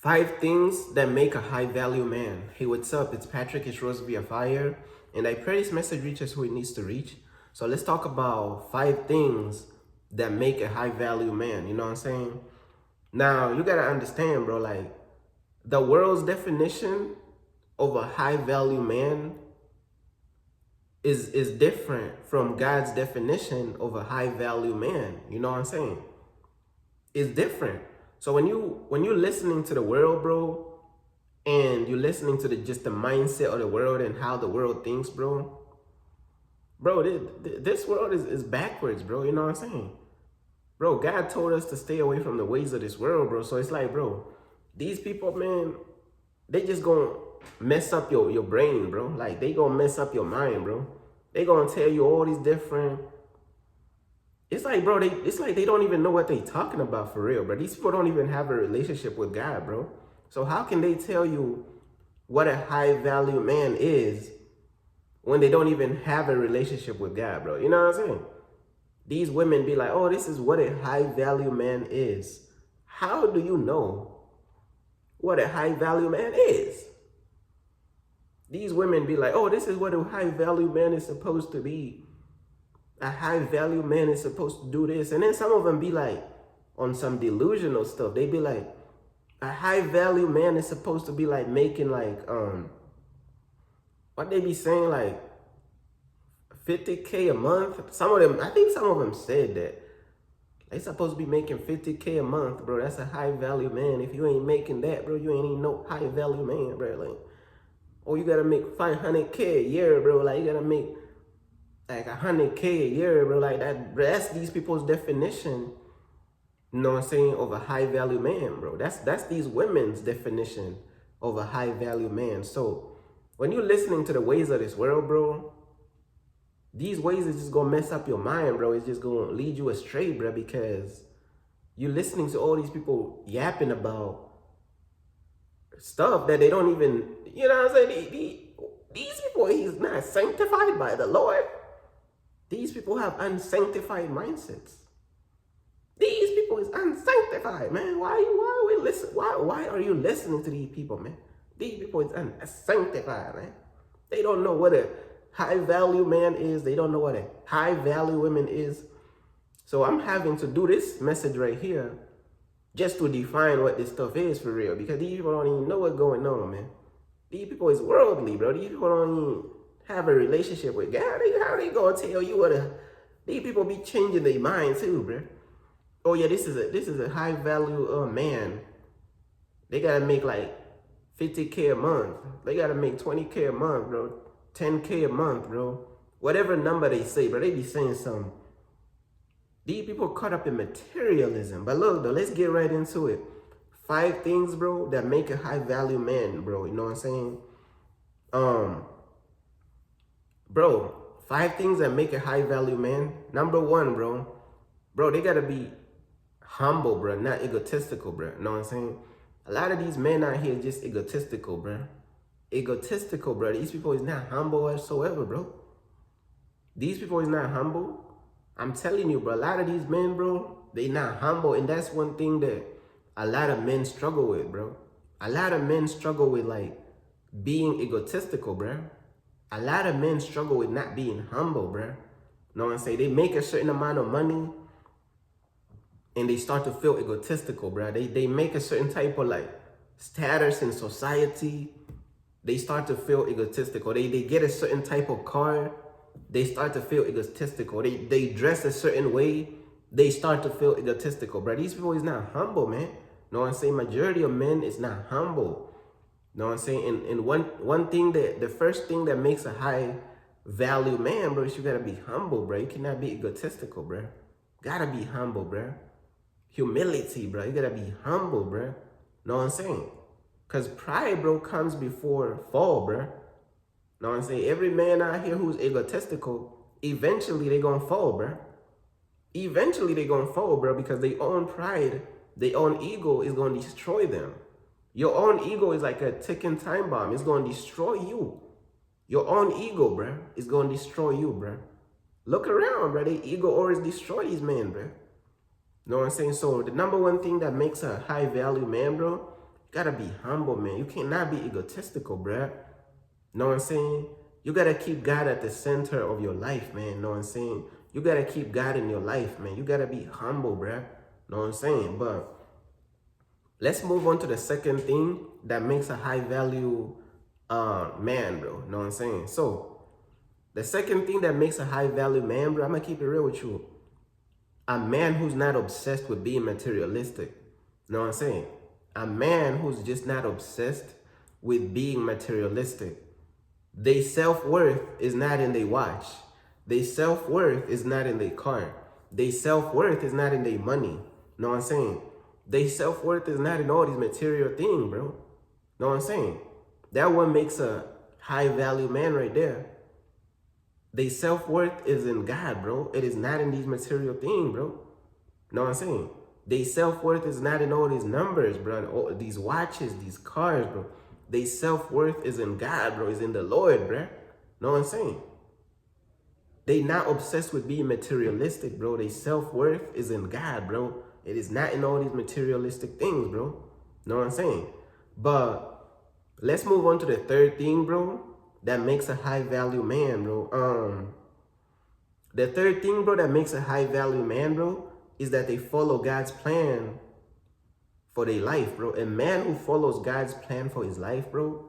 Five things that make a high value man. Hey, what's up? It's Patrick. It's Rose via Fire. And I pray this message reaches who it needs to reach. So let's talk about five things that make a high value man. You know what I'm saying? Now, you got to understand, bro, like the world's definition of a high value man is different from God's definition of a high value man. You know what I'm saying? It's different. So when you're listening to the world, bro, and you're listening to just the mindset of the world and how the world thinks, bro, this world is backwards, bro. You know what I'm saying? Bro, God told us to stay away from the ways of this world, bro. So it's like, bro, these people, man, they just gonna mess up your brain, bro. Like, they gonna mess up your mind, bro. They gonna tell you all these different. It's like, bro, it's like they don't even know what they talking about for real, bro. These people don't even have a relationship with God, bro. So how can they tell you what a high value man is when they don't even have a relationship with God, bro? You know what I'm saying? These women be like, oh, this is what a high value man is. How do you know what a high value man is? These women be like, oh, this is what a high value man is supposed to be. A high value man is supposed to do this. And then some of them be like on some delusional stuff. They be like, a high value man is supposed to be like making like, what they be saying, like 50K a month. Some of them, I think some of them said that. They supposed to be making 50K a month, bro. That's a high value man. If you ain't making that, bro, you ain't even no high value man, bro. Like, or you gotta make 500K a year, bro. Like, you gotta make like 100K a year, bro. Like that's these people's definition, you know what I'm saying, of a high value man, bro. That's these women's definition of a high value man. So when you're listening to the ways of this world, bro, these ways is just gonna mess up your mind, bro. It's just gonna lead you astray, bro, because you're listening to all these people yapping about stuff that they don't even, you know what I'm saying? These people, he's not sanctified by the Lord. These people have unsanctified mindsets. These people is unsanctified, man. Why are we listening? Why are you listening to these people, man? These people is unsanctified, man. They don't know what a high value man is. They don't know what a high value woman is. So I'm having to do this message right here just to define what this stuff is for real, because these people don't even know what's going on, man. These people is worldly, bro. These people don't even have a relationship with God. How they gonna tell you what a? These people be changing their mind too, bro. Oh yeah, this is a high value man. They gotta make like 50K a month. They gotta make 20K a month, bro. 10K a month, bro. Whatever number they say, bro. They be saying something. These people caught up in materialism. But look, though, let's get right into it. 5 things, bro, that make a high value man, bro. You know what I'm saying? Bro, 5 things that make a high value man. Number 1, bro, they gotta be humble, bro, not egotistical, bro. You know what I'm saying? A lot of these men out here just egotistical, bro. Egotistical, bro. These people is not humble whatsoever, bro. These people is not humble. I'm telling you, bro, a lot of these men, bro, they not humble. And that's one thing that a lot of men struggle with, bro. A lot of men struggle with, like, being egotistical, bro. A lot of men struggle with not being humble, bro. You know what I'm saying? They make a certain amount of money and they start to feel egotistical, bro. They make a certain type of, like, status in society. They start to feel egotistical. They get a certain type of car. They start to feel egotistical. They dress a certain way. They start to feel egotistical, bro. These people is not humble, man. You know what I'm saying? Majority of men is not humble. You know what I'm saying? And one thing that, the first thing that makes a high value man, bro, is you gotta be humble, bro. You cannot be egotistical, bro. Gotta be humble, bro. Humility, bro. You gotta be humble, bro. You know what I'm saying? Because pride, bro, comes before fall, bro. Know what I'm saying? Every man out here who's egotistical, eventually they gonna fall, bro. Eventually they gonna fall, bro, because their own pride, their own ego is gonna destroy them. Your own ego is like a ticking time bomb. It's gonna destroy you. Your own ego, bro, is gonna destroy you, bro. Look around, bro. The ego always destroy these men, bro. Know what I'm saying? So the number 1 thing that makes a high value man, bro, gotta be humble, man. You cannot be egotistical, bruh. Know what I'm saying? You gotta keep God at the center of your life, man. Know what I'm saying? You gotta keep God in your life, man. You gotta be humble, bruh. Know what I'm saying? But let's move on to the second thing that makes a high value man, bro. Know what I'm saying? So the second thing that makes a high value man, bro, I'm gonna keep it real with you. A man who's not obsessed with being materialistic. Know what I'm saying? A man who's just not obsessed with being materialistic. Their self-worth is not in their watch. Their self-worth is not in their car. Their self-worth is not in their money. Know what I'm saying? Their self-worth is not in all these material things, bro. Know what I'm saying? That one makes a high-value man right there. Their self-worth is in God, bro. It is not in these material things, bro. Know what I'm saying? Their self-worth is not in all these numbers, bro. All these watches, these cars, bro. Their self-worth is in God, bro. Is in the Lord, bro. Know what I'm saying? They not obsessed with being materialistic, bro. Their self-worth is in God, bro. It is not in all these materialistic things, bro. Know what I'm saying? But let's move on to the third thing, bro, that makes a high-value man, bro. The third thing, bro, that makes a high-value man, bro, is that they follow God's plan for their life, bro. A man who follows God's plan for his life, bro,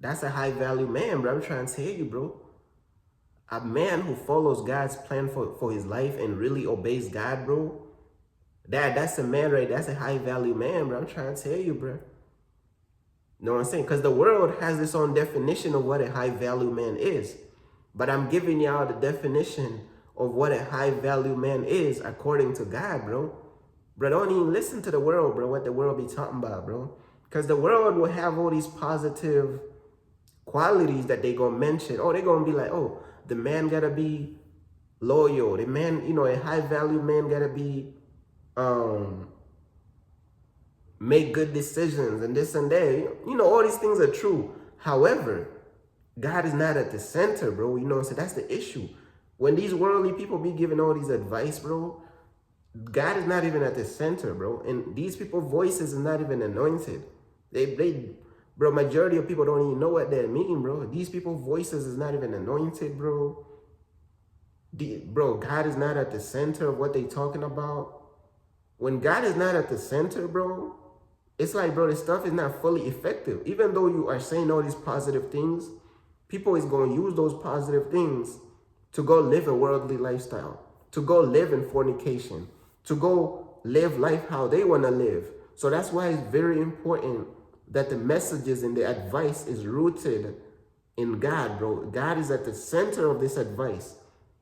that's a high-value man, bro. I'm trying to tell you, bro. A man who follows God's plan for his life and really obeys God, bro, that's a man, right? That's a high-value man, bro. I'm trying to tell you, bro. Know what I'm saying? Because the world has its own definition of what a high-value man is. But I'm giving y'all the definition of what a high-value man is according to God, bro. Bro, don't even listen to the world, bro, what the world be talking about, bro. Because the world will have all these positive qualities that they gonna mention. Oh, they gonna be like, oh, the man gotta be loyal. The man, you know, a high-value man gotta be, make good decisions and this and that. You know, all these things are true. However, God is not at the center, bro. You know, so that's the issue. When these worldly people be giving all these advice, bro, God is not even at the center, bro. And these people's voices is not even anointed. Bro, majority of people don't even know what that mean, bro. These people's voices is not even anointed, bro. Bro, God is not at the center of what they talking about. When God is not at the center, bro, it's like, bro, this stuff is not fully effective. Even though you are saying all these positive things, people is going to use those positive things to go live a worldly lifestyle, to go live in fornication, to go live life how they want to live. So that's why it's very important that the messages and the advice is rooted in God, bro. God is at the center of this advice.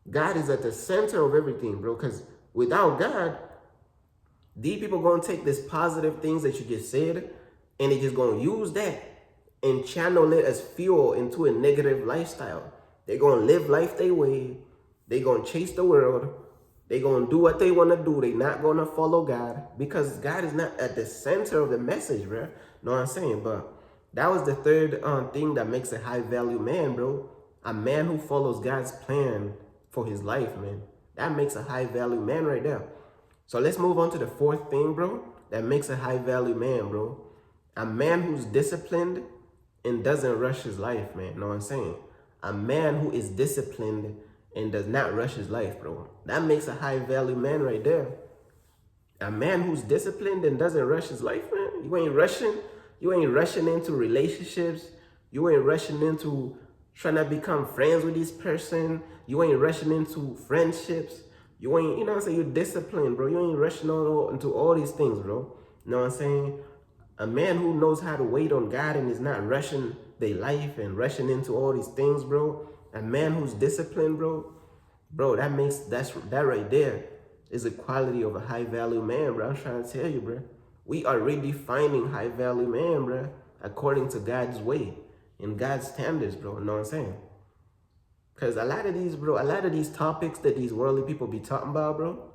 God is at the center of everything, bro, because without God, these people going to take this positive things that you just said and they just going to use that and channel it as fuel into a negative lifestyle. They're going to live life their way. They're going to chase the world. They're going to do what they want to do. They're not going to follow God because God is not at the center of the message, bro. Know what I'm saying? But that was the third thing that makes a high-value man, bro. A man who follows God's plan for his life, man. That makes a high-value man right there. So let's move on to the fourth thing, bro, that makes a high-value man, bro. A man who's disciplined and doesn't rush his life, man. Know what I'm saying? A man who is disciplined and does not rush his life, bro. That makes a high-value man right there. A man who's disciplined and doesn't rush his life, man. You ain't rushing into relationships. You ain't rushing into trying to become friends with this person. You ain't rushing into friendships. You ain't, you know what I'm saying? You're disciplined, bro. You ain't rushing into all these things, bro. You know what I'm saying? A man who knows how to wait on God and is not rushing their life and rushing into all these things, bro. A man who's disciplined, bro. Bro, that right there is a quality of a high-value man, bro. I'm trying to tell you, bro. We are redefining high-value man, bro, according to God's way and God's standards, bro. You know what I'm saying? Because a lot of these topics that these worldly people be talking about, bro,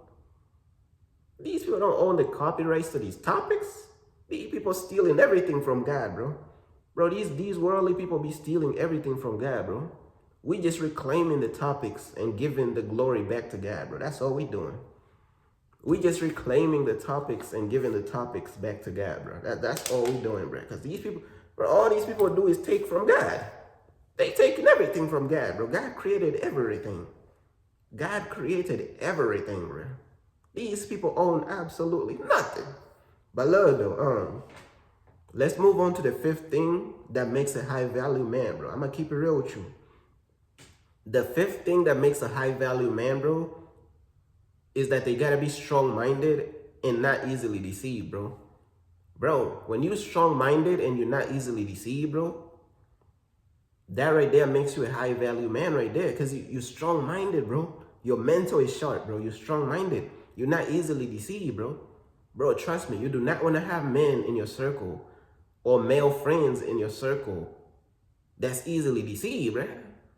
these people don't own the copyrights to these topics. These people stealing everything from God, bro. Bro, these worldly people be stealing everything from God, bro. We just reclaiming the topics and giving the glory back to God, bro. That's all we doing. We just reclaiming the topics and giving the topics back to God, bro. That's all we doing, bro. Because these people, bro, all these people do is take from God. They taking everything from God, bro. God created everything. God created everything, bro. These people own absolutely nothing. But love though, let's move on to the fifth thing that makes a high value man, bro. I'm gonna keep it real with you. The fifth thing that makes a high value man, bro, is that they gotta be strong-minded and not easily deceived, bro. Bro, when you're strong-minded and you're not easily deceived, bro, that right there makes you a high value man right there, because you're strong-minded, bro. Your mental is sharp, bro. You're strong-minded. You're not easily deceived, bro. Bro, trust me, you do not want to have men in your circle or male friends in your circle that's easily deceived, bro.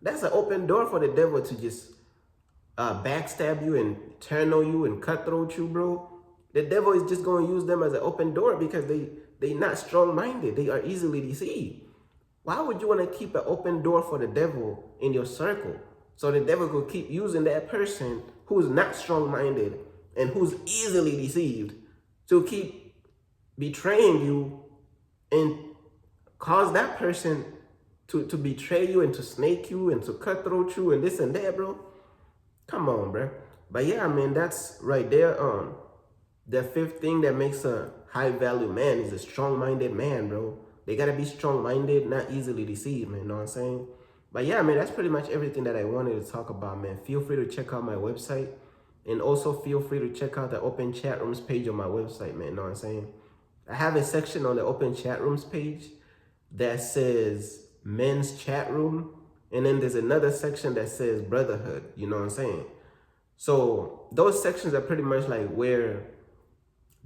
That's an open door for the devil to just backstab you and turn on you and cutthroat you, bro. The devil is just going to use them as an open door because they not strong-minded. They are easily deceived. Why would you want to keep an open door for the devil in your circle? So the devil could keep using that person who's not strong-minded and who's easily deceived to keep betraying you and cause that person to betray you and to snake you and to cutthroat you and this and that, bro. Come on, bro. But yeah, man, that's right there. The fifth thing that makes a high value man is a strong-minded man, bro. They gotta be strong-minded, not easily deceived, man. You know what I'm saying? But yeah, man, that's pretty much everything that I wanted to talk about, man. Feel free to check out my website. And also feel free to check out the open chat rooms page on my website, man. You know what I'm saying? I have a section on the open chat rooms page that says men's chat room. And then there's another section that says brotherhood. You know what I'm saying? So those sections are pretty much like where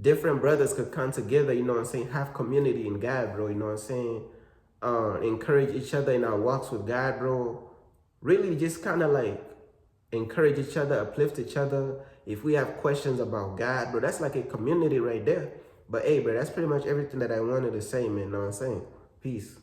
different brothers could come together, you know what I'm saying, have community in God, bro, you know what I'm saying, encourage each other in our walks with God, bro, really just kind of like encourage each other, uplift each other. If we have questions about God, bro, that's like a community right there. But hey, bro, that's pretty much everything that I wanted to say, man, you know what I'm saying, peace.